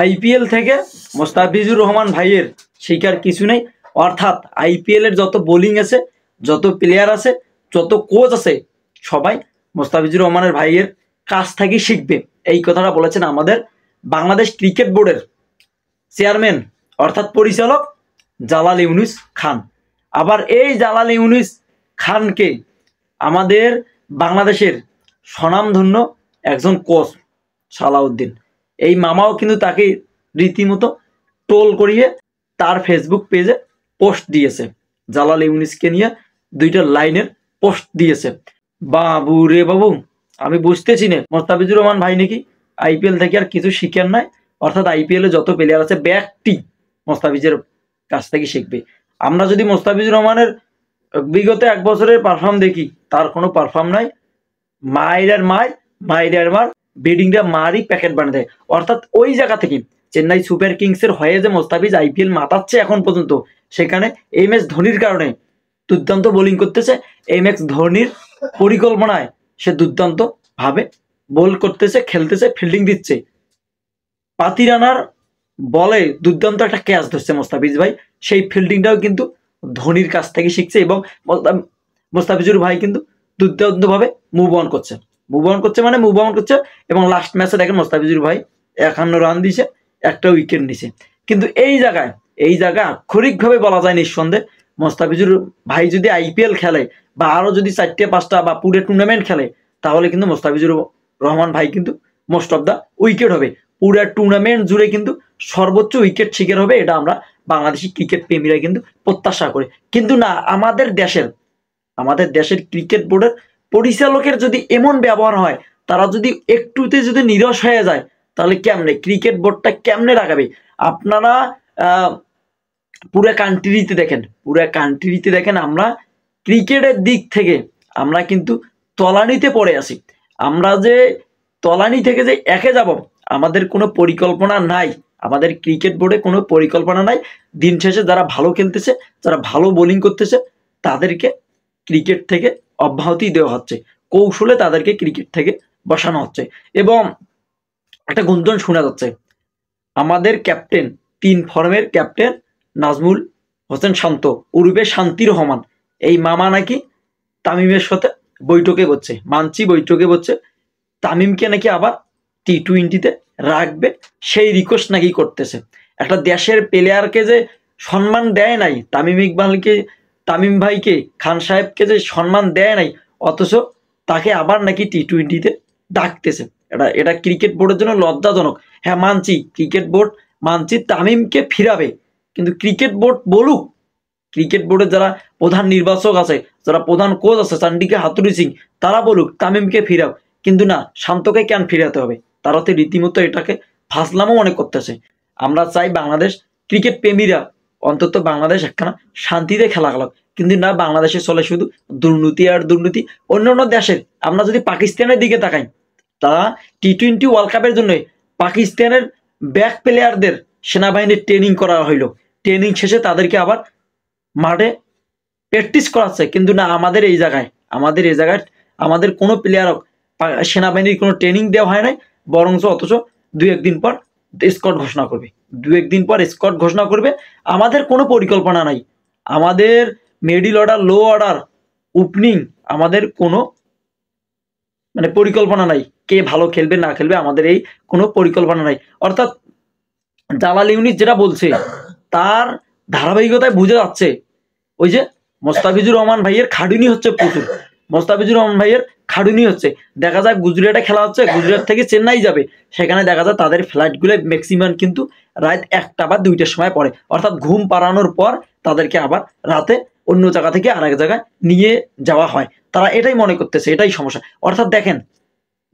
IPL থেকে মোস্তাফিজুর রহমান ভাইয়ের শিকার কিছু নেই। অর্থাৎ আইপিএলের যত বোলিং আছে, যত প্লেয়ার আছে, যত কোচ আছে, সবাই মোস্তাফিজুর রহমানের ভাইয়ের কাছ থেকে শিখবে। এই কথাটা বলেছেন আমাদের বাংলাদেশ ক্রিকেট বোর্ডের চেয়ারম্যান অর্থাৎ পরিচালক জালাল ইউনুস খান। আবার এই জালাল ইউনুস খানকে আমাদের বাংলাদেশের স্বনামধন্য একজন কোচ সালাউদ্দিন, এই মামাও কিন্তু তাকে রীতিমতো ট্রোল করিয়ে তার ফেসবুক পেজে পোস্ট দিয়েছে। জালাল ইউনুসকে নিয়ে 2টা লাইনের পোস্ট দিয়েছে। বাবু রে বাবু, আমি বুঝতেছি না মোস্তাফিজুর রহমান ভাই নাকি আইপিএল থেকে আর কিছু শিখেন নাই। অর্থাৎ আইপিএলে যত প্লেয়ার আছে ব্যাকটি মোস্তাফিজের কাছ থেকে শিখবে। আমরা যদি মোস্তাফিজুর রহমানের বিগত 1 বছরের পারফর্ম দেখি, তার কোনো পারফর্ম নাই। মায়ের মার বিডিংটা মারই প্যাকেট বানিয়ে দেয়। অর্থাৎ ওই জায়গা থেকে চেন্নাই সুপার কিংসের হয়ে যে মোস্তাফিজ আইপিএল মাতাচ্ছে এখন পর্যন্ত, সেখানে MS ধোনির কারণে দুর্দান্ত বোলিং করতেছে। MS ধোনির পরিকল্পনায় সে দুর্দান্ত ভাবে বোল করতেছে, খেলতেছে, ফিল্ডিং দিচ্ছে। পাতি রানার বলে দুর্দান্ত একটা ক্যাচ ধরছে মোস্তাফিজ ভাই, সেই ফিল্ডিংটাও কিন্তু ধোনির কাছ থেকে শিখছে। এবং মোস্তাফিজুর ভাই কিন্তু দুর্দান্তভাবে মুভ অন করছে এবং লাস্ট ম্যাচে দেখেন মোস্তাফিজুর ভাই 51 রান দিয়েছে, 1টা উইকেট নিছে। কিন্তু এই জায়গায় আক্ষরিকভাবে বলা যায় নিঃসন্দেহে মোস্তাফিজুর ভাই যদি আইপিএল খেলে বা আরও যদি 4টে 5টা বা পুরো টুর্নামেন্ট খেলে, তাহলে কিন্তু মোস্তাফিজুর রহমান ভাই কিন্তু মোস্ট অফ দ্য উইকেট হবে। পুরো টুর্নামেন্ট জুড়ে কিন্তু সর্বোচ্চ উইকেট শিকার হবে, এটা আমরা বাংলাদেশি ক্রিকেট প্রেমীরা কিন্তু প্রত্যাশা করি। কিন্তু না, আমাদের দেশের ক্রিকেট বোর্ডের পরিচালকের যদি এমন ব্যবহার হয়, তারা যদি একটুতে যদি নিরস হয়ে যায়, তাহলে কেমনে ক্রিকেট বোর্ডটা কেমনে রাখাবে? আপনারা পুরো কান্ট্রিতে দেখেন আমরা ক্রিকেটের দিক থেকে আমরা কিন্তু তলানিতে পড়ে আছি। আমরা যে তলানি থেকে যে একে যাব, আমাদের কোনো পরিকল্পনা নাই। আমাদের ক্রিকেট বোর্ডে কোনো পরিকল্পনা নাই। দিন শেষে যারা ভালো খেলতেছে, যারা ভালো বোলিং করতেছে, তাদেরকে ক্রিকেট থেকে অব্যাহতি দেওয়া হচ্ছে, কৌশলে তাদেরকে ক্রিকেট থেকে বসানো হচ্ছে। এবং একটা গুঞ্জন শোনা যাচ্ছে, আমাদের ক্যাপ্টেন 3 ফর্মের ক্যাপ্টেন নাজমুল হোসেন শান্ত উরুবে শান্তি রহমান, এই মামা নাকি তামিমের সাথে বৈঠকে বসছে, তামিমকে নাকি আবার T20-তে রাখবে, সেই রিকোয়েস্ট নাকি করতেছে। একটা দেশের প্লেয়ারকে যে সম্মান দেয় নাই, তামিম ভাইকে, খান সাহেবকে যে সম্মান দেয় নাই, অথচ তাকে আবার নাকি T20-তে ডাকতেছে। এটা ক্রিকেট বোর্ডের জন্য লজ্জাজনক। হ্যাঁ, মানছি ক্রিকেট বোর্ড, মানছি তামিমকে ফিরাবে, কিন্তু ক্রিকেট বোর্ড বলুক, ক্রিকেট বোর্ডের যারা প্রধান নির্বাচক আছে, যারা প্রধান কোচ আছে, চান্ডিকা হাতুড়ি সিং, তারা বলুক তামিমকে ফিরাও। কিন্তু না, শান্তকে কেন ফিরাতে হবে? তারা তো রীতিমতো এটাকে ফাজলামও মনে করতেছে। আমরা চাই বাংলাদেশ ক্রিকেট প্রেমীরা অন্তত বাংলাদেশ একখানা শান্তিতে খেলা খেলাক, কিন্তু না, বাংলাদেশে চলে শুধু দুর্নীতি আর দুর্নীতি। অন্যান্য দেশের আমরা যদি পাকিস্তানের দিকে তাকাই, তারা T20 ওয়ার্ল্ড কাপের জন্য পাকিস্তানের ব্যাক প্লেয়ারদের সেনাবাহিনীর ট্রেনিং করা হইল, ট্রেনিং শেষে তাদেরকে আবার মাঠে প্র্যাকটিস করাচ্ছে। কিন্তু না, আমাদের এই জায়গায় আমাদের কোনো প্লেয়ার সেনাবাহিনীর কোনো ট্রেনিং দেওয়া হয় নাই, বরঞ্চ অথচ 2-1 দিন পর স্কট ঘোষণা করবে। আমাদের কোনো পরিকল্পনা নাই, আমাদের মিডল অর্ডার, লো অর্ডার, ওপেনিং, আমাদের কোনো পরিকল্পনা নাই। কে ভালো খেলবে না খেলবে, আমাদের এই কোনো পরিকল্পনা নাই। অর্থাৎ জালাল ইউনুস যেটা বলছে, তার ধারাবাহিকতায় বোঝা যাচ্ছে ওই যে মোস্তাফিজুর রহমান ভাইয়ের খাটুনি হচ্ছে প্রচুর। দেখা যায় গুজরাটে খেলা হচ্ছে, গুজরাট থেকে চেন্নাই যাবে, সেখানে দেখা যায় তাদের ফ্লাইটগুলো ম্যাক্সিমাম কিন্তু রাত 1টা বা 2টার সময় পড়ে। অর্থাৎ ঘুম পাড়ানোর পর তাদেরকে আবার রাতে অন্য জায়গা থেকে আরেক জায়গায় নিয়ে যাওয়া হয়। তারা এটাই মনে করতেছে, এটাই সমস্যা। অর্থাৎ দেখেন,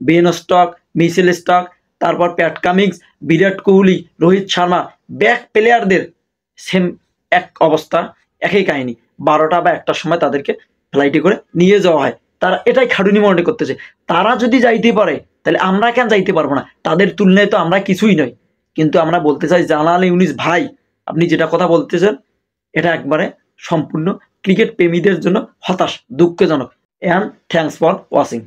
বেন স্টক, মিচেল স্টক, তারপর প্যাট কামিংস, বিরাট কোহলি, রোহিত শর্মা, ব্যাক প্লেয়ারদের সেম এক অবস্থা, একই কাহিনী। 12টা বা 1টার সময় তাদেরকে ফ্লাইটে করে নিয়ে যাওয়া হয়। তারা এটাই খাটুনি মনে করতেছে। তারা যদি যাইতে পারে, তাহলে আমরা কেন যাইতে পারবো না? তাদের তুলনায় তো আমরা কিছুই নয়। কিন্তু আমরা বলতে চাই, জালাল ইউনুস ভাই, আপনি যেটা কথা বলতেছেন, এটা একবারে সম্পূর্ণ ক্রিকেট প্রেমীদের জন্য হতাশ, দুঃখজনক। And thanks for watching.